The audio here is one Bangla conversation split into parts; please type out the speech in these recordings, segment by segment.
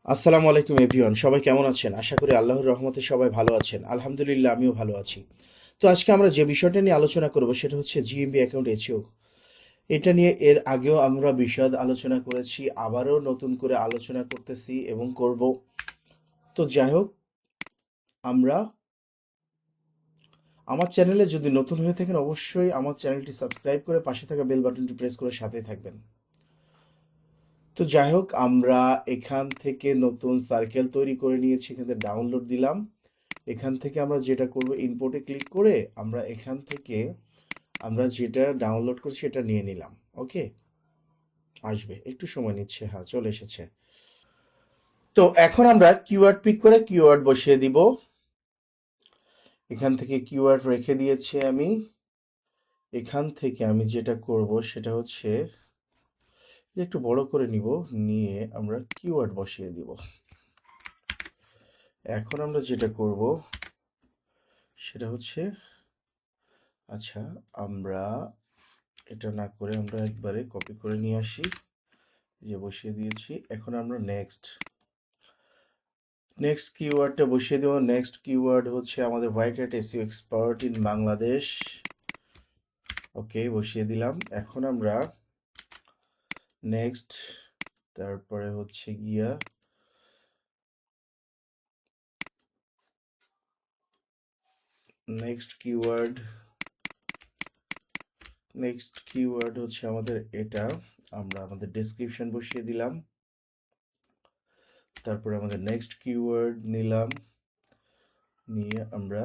আসসালামু আলাইকুম এভরিওয়ান, সবাই কেমন আছেন? আশা করি আল্লাহর রহমতে সবাই ভালো আছেন। আলহামদুলিল্লাহ, আমিও ভালো আছি। তো আজকে আমরা যে বিষয়টা নিয়ে আলোচনা করব সেটা হচ্ছে জিএমবি অ্যাকাউন্ট এসইও। এটা নিয়ে এর আগেও আমরা বিশদ আলোচনা করেছি, আবারও নতুন করে আলোচনা করতেছি এবং করব। তো যাই হোক, আমরা আমার চ্যানেলে যদি নতুন হয়ে থাকেন অবশ্যই আমার চ্যানেলটি সাবস্ক্রাইব করে পাশে থাকা বেল বাটনটি প্রেস করে সাথে থাকবেন। তো যাই হোক, আমরা এখান থেকে নতুন সার্কেল তৈরি করে নিয়েছি, এখান থেকে ডাউনলোড দিলাম। এখান থেকে আমরা যেটা করব, ইম্পোর্টে ক্লিক করে আমরা এখান থেকে আমরা যেটা ডাউনলোড করছি সেটা নিয়ে নিলাম। ওকে, আসবে, একটু সময় নিচ্ছে। হ্যাঁ, চলে এসেছে। তো এখন আমরা কিওয়ার্ড পিক করে কিওয়ার্ড বসিয়ে দিব। এখান থেকে কিওয়ার্ড রেখে দিয়েছি আমি। এখান থেকে আমি যেটা করব সেটা হচ্ছে একটু বড় করে নিব, নিয়ে আমরা কিওয়ার্ড বসিয়ে দিব। এখন আমরা যেটা করব সেটা হচ্ছে, আচ্ছা, আমরা এটা না করে আমরা একবারে কপি করে নিয়ে আসি, যে বসিয়ে দিয়েছি। এখন আমরা নেক্সট নেক্সট কিওয়ার্ডটা বসিয়ে দেবো। নেক্সট কিওয়ার্ড হচ্ছে আমাদের white hat SEO expert in Bangladesh. Okay, বসিয়ে দিলাম। এখন আমরা নেক্সট, তারপরে হচ্ছে গিয়া নেক্সট কিওয়ার্ড নেক্সট কিওয়ার্ড হচ্ছে আমাদের এটা। আমরা আমাদের ডেসক্রিপশন বসিয়ে দিলাম। তারপরে আমাদের নেক্সট কিওয়ার্ড নিলাম, নিয়ে আমরা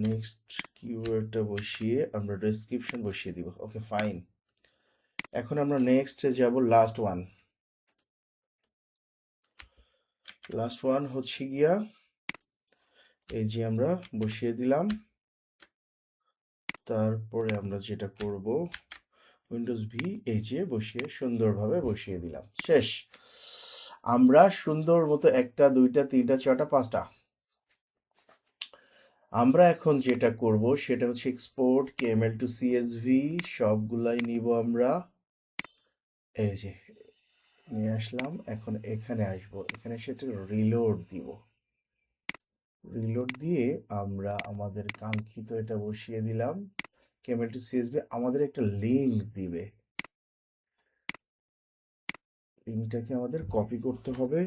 নেক্সট কিওয়ার্ডটা বসিয়ে আমরা ডেসক্রিপশন বসিয়ে দিব। ওকে, ফাইন। এখন আমরা নেক্সট যাব। লাস্ট ওয়ান হচ্ছে গিয়া এই যে আমরা বসিয়ে দিলাম। তারপরে আমরা যেটা করব, উইন্ডোজ ভি, এই যে বসিয়ে সুন্দরভাবে বসিয়ে দিলাম। শেষ। আমরা সুন্দর মতো একটা, দুইটা, তিনটা, চারটা, পাঁচটা। আমরা এখন যেটা করব সেটা হচ্ছে এক্সপোর্ট কেএমএল টু সিএসভি, সবগুলাই নিব আমরা। এই যে নিয়ে আসলাম। এখন এখানে আসব, এখানে সেটা রিলোড দিব। রিলোড দিয়ে আমরা আমাদের কাঙ্ক্ষিত এটা বসিয়ে দিলাম। কেএমএল টু সিএসভি আমাদের একটা লিঙ্ক দিবে। লিঙ্কটাকে আমাদের কপি করতে হবে।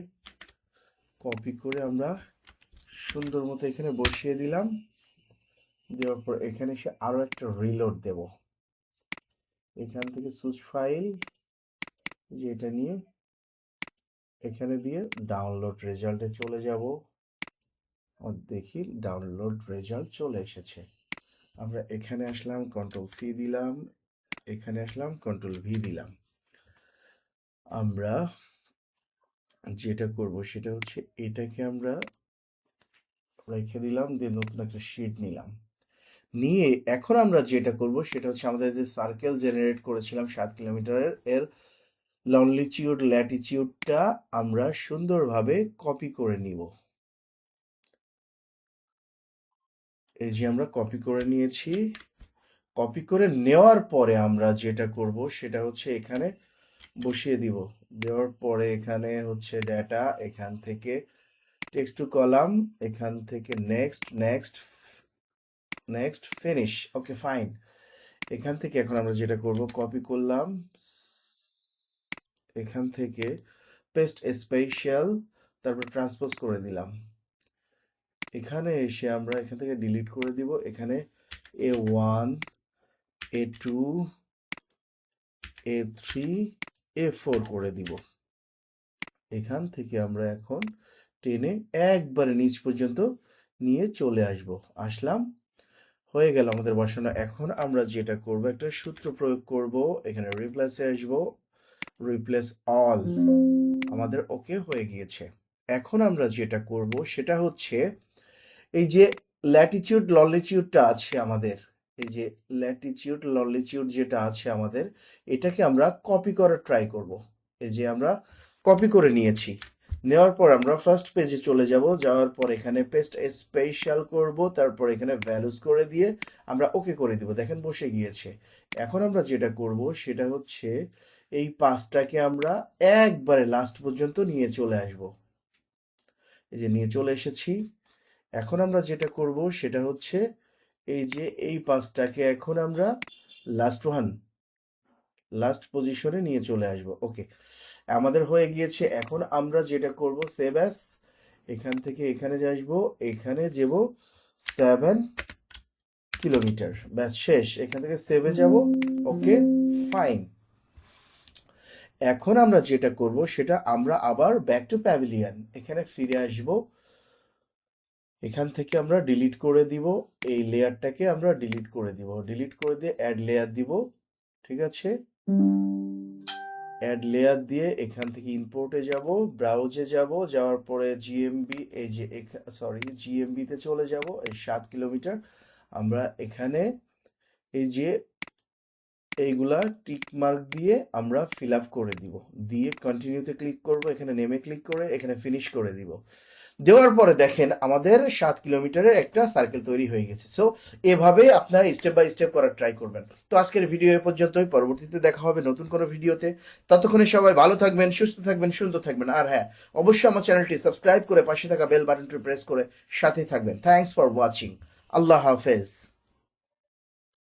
কপি করে আমরা সুন্দর মতো এখানে বসিয়ে দিলাম। দেওয়ার পর এখানে এসে আরো একটা রিলোড দেব। এখান থেকে সুচ ফাইল, যে এটা নিয়ে এখানে দিয়ে ডাউনলোড রেজাল্টে চলে যাব। দেখি ডাউনলোড রেজাল্ট চলে এসেছে। আমরা এখানে আসলাম, কন্ট্রোল সি দিলাম। এখানে আসলাম, কন্ট্রোল ভি দিলাম। আমরা যেটা করব সেটা হচ্ছে এটাকে আমরা রেখে দিলাম, দিয়ে নতুন একটা শিট নিলাম। নিয়ে এখন আমরা যেটা করব সেটা হচ্ছে আমাদের যে সার্কেল জেনারেট করেছিলাম 7 কিলোমিটারের, এর লংলিটিউড ল্যাটিটিউডটা আমরা সুন্দরভাবে কপি করে নিব। এই যে আমরা কপি করে নিয়েছি। কপি করে নেওয়ার পরে আমরা যেটা করব সেটা হচ্ছে এখানে বসিয়ে দিব। দেওয়ার পরে এখানে হচ্ছে ডেটা, এখান থেকে টেক্সট টু কলাম, এখান থেকে নেক্সট নেক্সট নেক্সট ফিনিশ। ওকে, ফাইন। এখান থেকে এখন আমরা যেটা করব, কপি করলাম, এখান থেকে পেস্ট স্পেশাল, তারপর ট্রান্সপোজ করে দিলাম। এখানে এসে আমরা এখান থেকে ডিলিট করে দিব। এখানে A1, A2, A3, A4 করে দিব। এখান থেকে আমরা এখন টেনে একবারে নিচ পর্যন্ত নিয়ে চলে আসব। আসলাম, হয়ে গেল আমাদের বসানো। এখন আমরা যেটা করব, একটা সূত্র প্রয়োগ করব। এখানে রিপ্লেসে আসব, রিপ্লেস অল। আমাদের ওকে হয়ে গিয়েছে। এখন আমরা যেটা করব সেটা হচ্ছে এই যে ল্যাটিটিউড ললিটিউডটা আছে আমাদের, এই যে ল্যাটিটিউড ললিটিউড যেটা আছে আমাদের, এটাকে আমরা কপি করার ট্রাই করব। এই যে আমরা কপি করে নিয়েছি। নেওয়ার পর আমরা ফার্স্ট পেজে চলে যাব। যাওয়ার পর এখানে পেস্ট স্পেশাল করব, তারপর এখানে ভ্যালুস করে দিয়ে আমরা ওকে করে দিব। দেখেন বসে গিয়েছে। এখন আমরা যেটা করব সেটা হচ্ছে এই 5টাকে আমরা একবারে লাস্ট পর্যন্ত নিয়ে চলে আসব। এই যে নিয়ে চলে এসেছি। এখন আমরা যেটা করব সেটা হচ্ছে এই যে এই 5টাকে এখন আমরা লাস্ট পজিশনে নিয়ে চলে আসব। ওকে, আমাদের হয়ে গিয়েছে। এখন আমরা যেটা করব সেভ অ্যাস, এখান থেকে এখানে আসবো, এখানে যাব 7 কিলোমিটার, ব্যাস শেষ। এখান থেকে সেভে যাব। ওকে, ফাইন। এখন আমরা যেটা করব সেটা আমরা আবার ব্যাক টু প্যাভিলিয়ন, এখানে ফিরে আসব। এখান থেকে আমরা ডিলিট করে দিব, এই লেয়ারটাকে আমরা ডিলিট করে দিব, ডিলিট করে দিয়ে অ্যাড লেয়ার দিব। ঠিক আছে, অ্যাড লেয়ার দিয়ে এখান থেকে ইম্পোর্টে যাব, ব্রাউজে যাব, যাওয়ার পরে জিএমবি, এই যে জিএমবিতে চলে যাব। এই 7 কিলোমিটার আমরা এখানে এই যে এইগুলা টিক মার্ক দিয়ে আমরা ফিল আপ করে দিব, দিয়ে কন্টিনিউতে ক্লিক করব, এখানে নেমে ক্লিক করে এখানে ফিনিশ করে দিব। দেওয়ার পরে দেখেন আমাদের 7 কিলোমিটারের একটা সার্কেল তৈরি হয়ে গেছে। সো এভাবে আপনারা স্টেপ বাই স্টেপ করার ট্রাই করবেন। তো আজকের ভিডিও এ পর্যন্তই, পরবর্তীতে দেখা হবে নতুন কোনো ভিডিওতে। ততক্ষণে সবাই ভালো থাকবেন, সুস্থ থাকবেন, সুন্দর থাকবেন। আর হ্যাঁ, অবশ্যই আমার চ্যানেলটি সাবস্ক্রাইব করে পাশে থাকা বেল বাটনটি প্রেস করে সাথে থাকবেন। Thanks for watching. আল্লাহ হাফেজ।